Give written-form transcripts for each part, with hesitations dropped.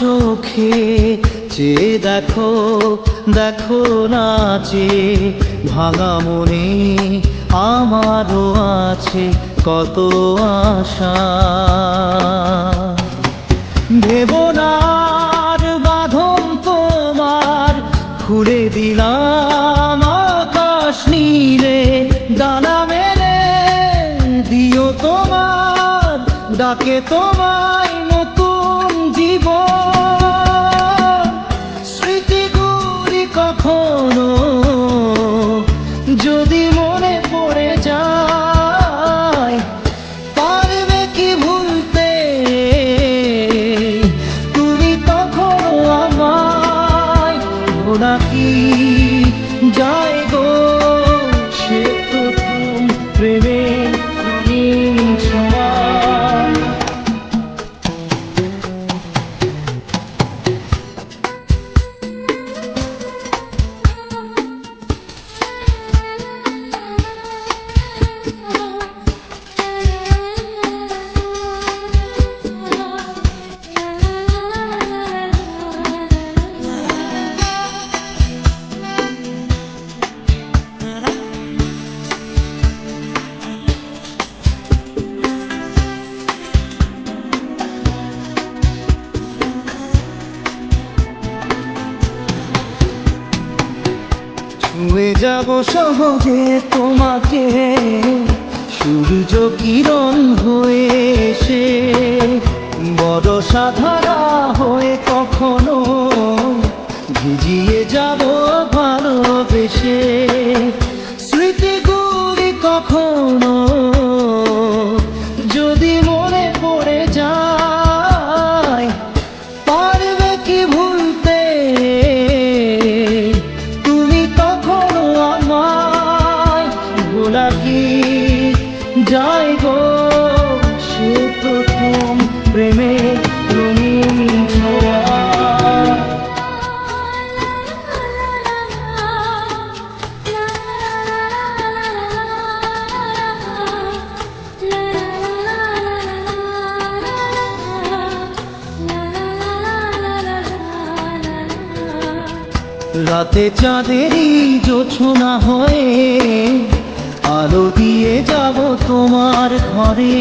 চোখে চেয়ে দেখো, দেখো নাচে ভাঙা মনে আমারও আছে কত আশা। ভেবো না আর বাঁধন তোমার, খুলে দিলাম আকাশ নীলে ডানা মেলে দিও তোমার ডাকে তোমায় নতুন জীবন। স্মৃতিগুলি কখনো যদি মনে পড়ে যায়, পারবে কি ভুলতে তুমি তখনো আমায়? ভোলা কি যায় গো সে প্রথম প্রেমের রঙিন ছোঁয়া। ছুঁয়ে যাব সহজে তোমাকে সূর্য কিরণ হয়ে এসে, বর্ষা ধারা হয়ে কখনো ভিজিয়ে যাব ভালোবেসে। স্মৃতিগুলি কখনো যদি মনে পড়ে যায়, পারবে কি ভুলতে তুমি তখনো আমায়? ভোলা কি যায় গো সে প্রথম প্রেমের রঙিন ছোঁয়া। রাতে চাঁদেরই জোছনা হয়ে আলো দিয়ে যাব তোমার ঘরে,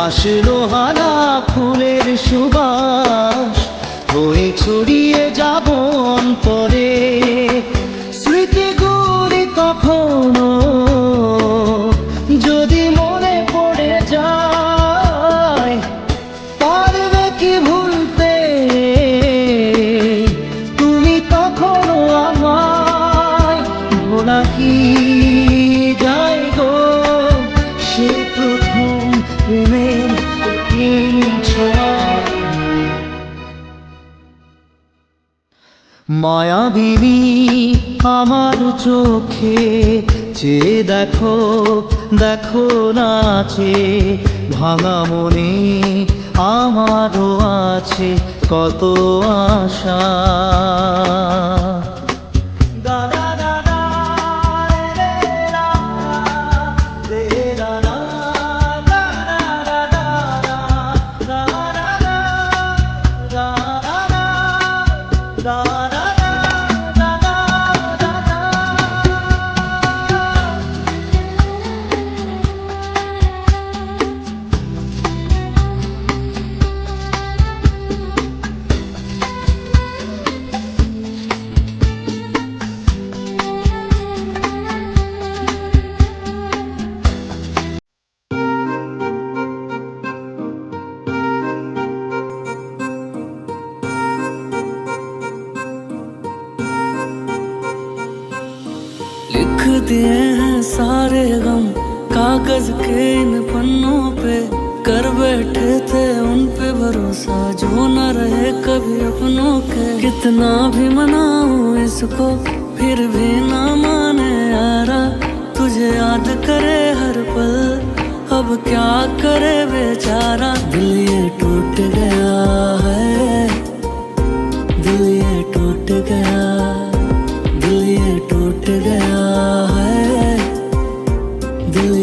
আসলো হানা ফুলের সুবাস হয়ে ছড়িয়ে যাব অন্তরে। স্মৃতিগুলি কখনো যদি মনে পড়ে যায়, পারবে কি ভুলতে তুমি তখনো আমায়? ভোলা কি যায় গো সে প্রথম প্রেমের রঙিন ছোঁয়া। মায়াবিনী আমার চোখে চেয়ে দেখো, দেখো নাচে ভাঙা মনে আমারও আছে কত আশা। लिख दिए हैं सारे गम कागज के इन पन्नों पे, कर बैठे थे उन पे भरोसा जो न रहे कभी अपनों के। कितना भी मनाऊं इसको फिर भी ना माने यारा, तुझे याद करे हर पल अब क्या करे बेचारा। दिल ये टूट गया है, दिल ये टूट गया, दिल ये टूट गया है, दिल